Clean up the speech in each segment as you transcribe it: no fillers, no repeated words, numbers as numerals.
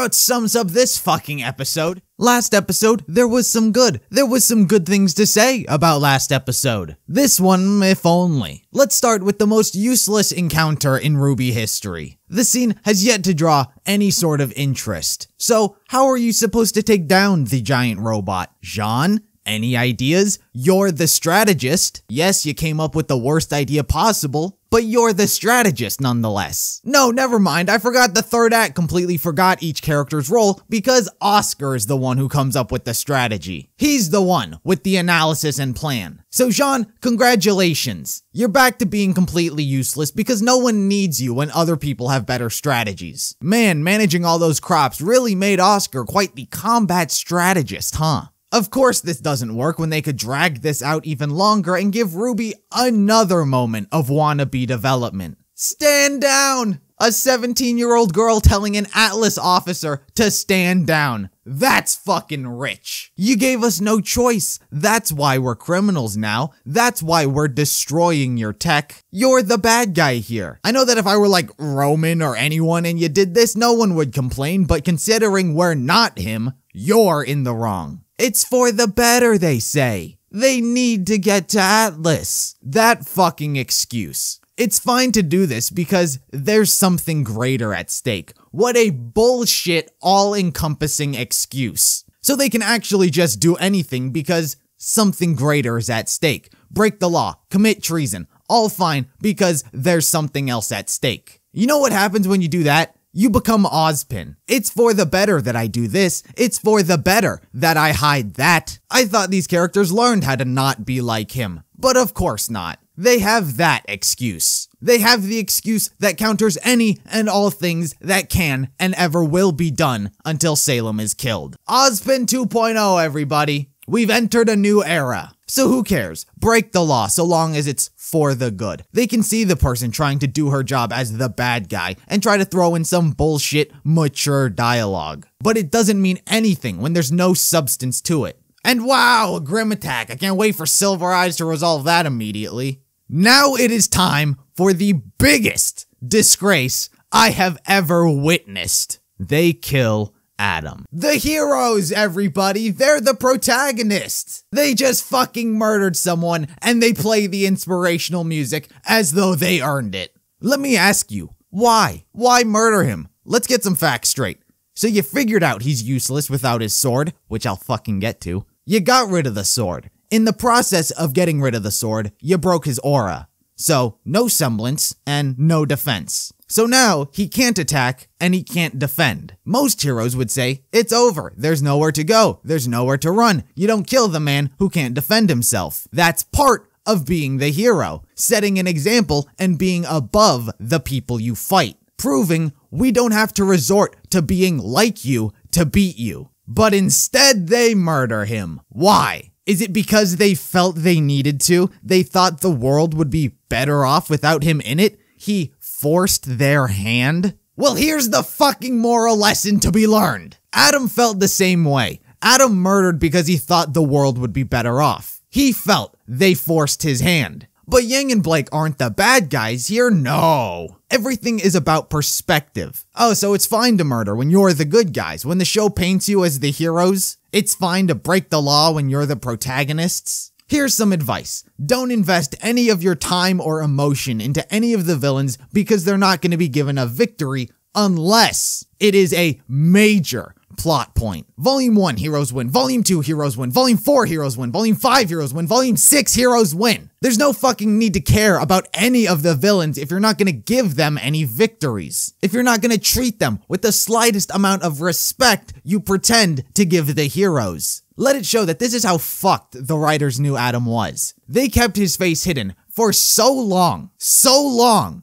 about sums up this fucking episode. Last episode, there was some good things to say about last episode. This one, if only. Let's start with the most useless encounter in RWBY history. The scene has yet to draw any sort of interest. So, how are you supposed to take down the giant robot? Jean? Any ideas? You're the strategist. Yes, you came up with the worst idea possible, but you're the strategist nonetheless. No, never mind. I forgot the third act, completely forgot each character's role because Oscar is the one who comes up with the strategy. He's the one with the analysis and plan. So Jean, congratulations. You're back to being completely useless because no one needs you when other people have better strategies. Man, managing all those crops really made Oscar quite the combat strategist, huh? Of course this doesn't work when they could drag this out even longer and give Ruby another moment of wannabe development. Stand down! A 17-year-old girl telling an Atlas officer to stand down. That's fucking rich. You gave us no choice. That's why we're criminals now. That's why we're destroying your tech. You're the bad guy here. I know that if I were like Roman or anyone and you did this, no one would complain, but considering we're not him, you're in the wrong. It's for the better, they say. They need to get to Atlas. That fucking excuse. It's fine to do this because there's something greater at stake. What a bullshit, all-encompassing excuse. So they can actually just do anything because something greater is at stake. Break the law, commit treason, all fine because there's something else at stake. You know what happens when you do that? You become Ozpin. It's for the better that I do this. It's for the better that I hide that. I thought these characters learned how to not be like him, but of course not. They have that excuse. They have the excuse that counters any and all things that can and ever will be done until Salem is killed. Ozpin 2.0, everybody. We've entered a new era. So who cares? Break the law so long as it's for the good. They can see the person trying to do her job as the bad guy and try to throw in some bullshit, mature dialogue. But it doesn't mean anything when there's no substance to it. And wow, a Grim attack. I can't wait for Silver Eyes to resolve that immediately. Now it is time for the biggest disgrace I have ever witnessed. They kill Adam. The heroes, everybody, they're the protagonists. They just fucking murdered someone and they play the inspirational music as though they earned it. Let me ask you, why? Why murder him? Let's get some facts straight. So you figured out he's useless without his sword, which I'll fucking get to. You got rid of the sword. In the process of getting rid of the sword, you broke his aura. So, no semblance and no defense. So now, he can't attack and he can't defend. Most heroes would say, it's over, there's nowhere to go, there's nowhere to run. You don't kill the man who can't defend himself. That's part of being the hero, setting an example and being above the people you fight. Proving we don't have to resort to being like you to beat you. But instead they murder him. Why? Is it because they felt they needed to? They thought the world would be better off without him in it? He forced their hand? Well, here's the fucking moral lesson to be learned. Adam felt the same way. Adam murdered because he thought the world would be better off. He felt they forced his hand. But Yang and Blake aren't the bad guys here, no. Everything is about perspective. Oh, so it's fine to murder when you're the good guys. When the show paints you as the heroes, it's fine to break the law when you're the protagonists. Here's some advice. Don't invest any of your time or emotion into any of the villains because they're not going to be given a victory unless it is a major plot point. Volume 1, heroes win. Volume 2, heroes win. Volume 4, heroes win. Volume 5, heroes win. Volume 6, heroes win. There's no fucking need to care about any of the villains if you're not gonna give them any victories. If you're not gonna treat them with the slightest amount of respect you pretend to give the heroes. Let it show that this is how fucked the writers knew Adam was. They kept his face hidden for so long,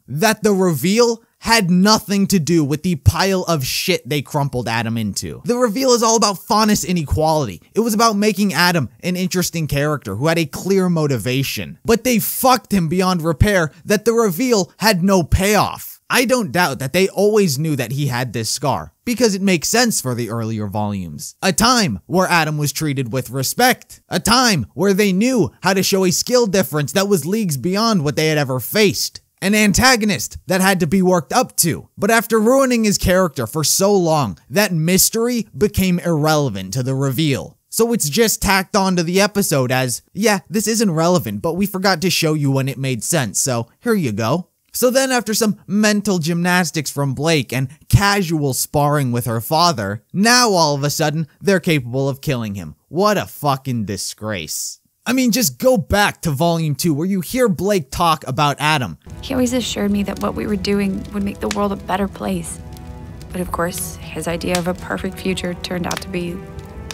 that the reveal had nothing to do with the pile of shit they crumpled Adam into. The reveal is all about Faunus inequality. It was about making Adam an interesting character who had a clear motivation. But they fucked him beyond repair that the reveal had no payoff. I don't doubt that they always knew that he had this scar, because it makes sense for the earlier volumes. A time where Adam was treated with respect. A time where they knew how to show a skill difference that was leagues beyond what they had ever faced. An antagonist that had to be worked up to. But after ruining his character for so long, that mystery became irrelevant to the reveal. So it's just tacked onto the episode as, yeah, this isn't relevant, but we forgot to show you when it made sense, so here you go. So then after some mental gymnastics from Blake and casual sparring with her father, now all of a sudden, they're capable of killing him. What a fucking disgrace. I mean, just go back to Volume 2 where you hear Blake talk about Adam. He always assured me that what we were doing would make the world a better place. But of course, his idea of a perfect future turned out to be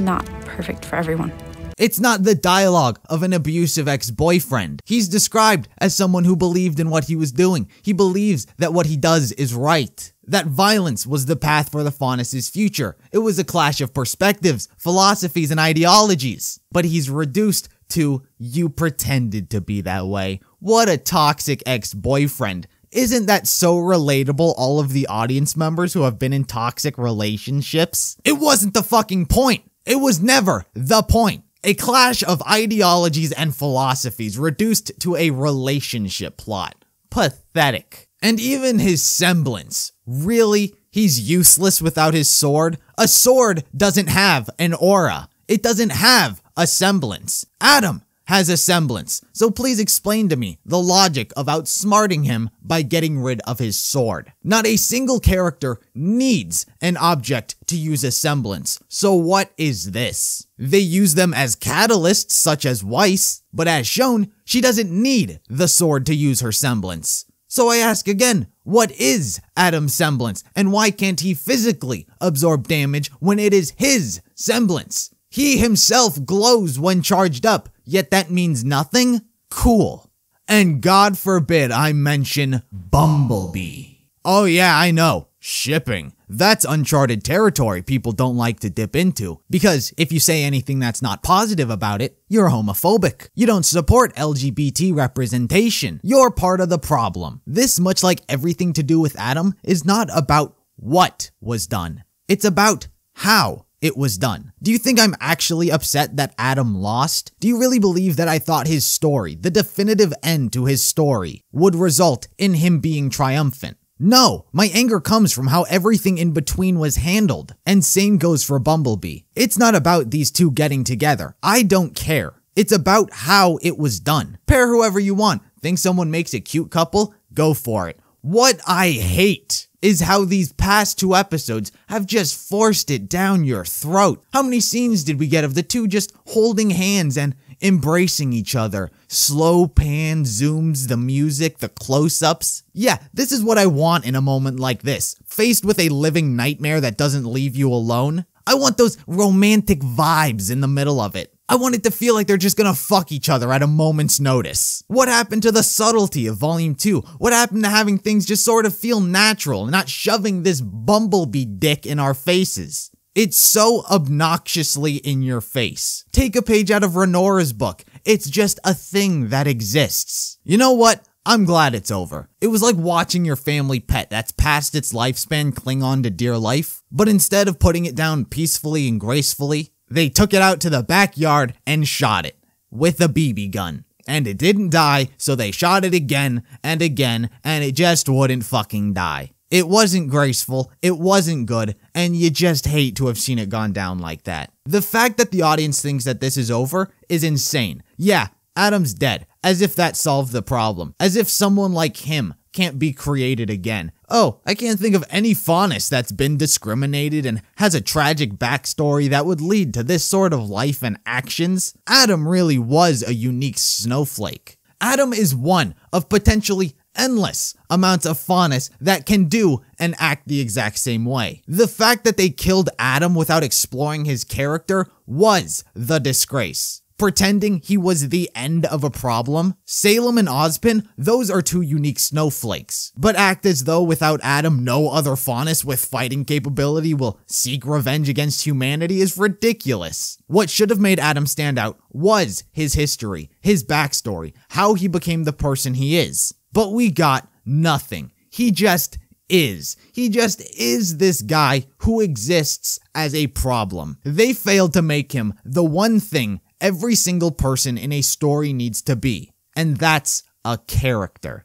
not perfect for everyone. It's not the dialogue of an abusive ex-boyfriend. He's described as someone who believed in what he was doing. He believes that what he does is right. That violence was the path for the Faunus' future. It was a clash of perspectives, philosophies, and ideologies. But he's reduced to, you pretended to be that way. What a toxic ex-boyfriend. Isn't that so relatable, all of the audience members who have been in toxic relationships? It wasn't the fucking point. It was never the point. A clash of ideologies and philosophies reduced to a relationship plot. Pathetic. And even his semblance. Really? He's useless without his sword? A sword doesn't have an aura. It doesn't have a semblance. Adam has a semblance. So please explain to me the logic of outsmarting him by getting rid of his sword. Not a single character needs an object to use a semblance. So what is this? They use them as catalysts such as Weiss, but as shown, she doesn't need the sword to use her semblance. So I ask again, what is Adam's semblance and why can't he physically absorb damage when it is his semblance? He himself glows when charged up, yet that means nothing? Cool. And God forbid I mention Bumblebee. Oh yeah, I know. Shipping. That's uncharted territory people don't like to dip into. Because if you say anything that's not positive about it, you're homophobic. You don't support LGBT representation. You're part of the problem. This, much like everything to do with Adam, is not about what was done. It's about how it was done. Do you think I'm actually upset that Adam lost? Do you really believe that I thought his story, the definitive end to his story, would result in him being triumphant? No, my anger comes from how everything in between was handled. And same goes for Bumblebee. It's not about these two getting together. I don't care. It's about how it was done. Pair whoever you want. Think someone makes a cute couple? Go for it. What I hate is how these past 2 episodes have just forced it down your throat. How many scenes did we get of the two just holding hands and embracing each other? Slow pan, zooms, the music, the close-ups. Yeah, this is what I want in a moment like this. Faced with a living nightmare that doesn't leave you alone, I want those romantic vibes in the middle of it. I want it to feel like they're just gonna fuck each other at a moment's notice. What happened to the subtlety of Volume 2? What happened to having things just sort of feel natural and not shoving this Bumblebee dick in our faces? It's so obnoxiously in your face. Take a page out of Renora's book. It's just a thing that exists. You know what? I'm glad it's over. It was like watching your family pet that's past its lifespan cling on to dear life, but instead of putting it down peacefully and gracefully, they took it out to the backyard and shot it with a BB gun. And it didn't die, so they shot it again, and it just wouldn't fucking die. It wasn't graceful, it wasn't good, and you just hate to have seen it gone down like that. The fact that the audience thinks that this is over is insane. Yeah, Adam's dead, as if that solved the problem. As if someone like him can't be created again. Oh, I can't think of any Faunus that's been discriminated and has a tragic backstory that would lead to this sort of life and actions. Adam really was a unique snowflake. Adam is one of potentially endless amounts of Faunus that can do and act the exact same way. The fact that they killed Adam without exploring his character was the disgrace. Pretending he was the end of a problem. Salem and Ozpin, those are 2 unique snowflakes. But act as though without Adam, no other Faunus with fighting capability will seek revenge against humanity is ridiculous. What should have made Adam stand out was his history, his backstory, how he became the person he is. But we got nothing. He just is. He just is this guy who exists as a problem. They failed to make him the one thing every single person in a story needs to be, and that's a character.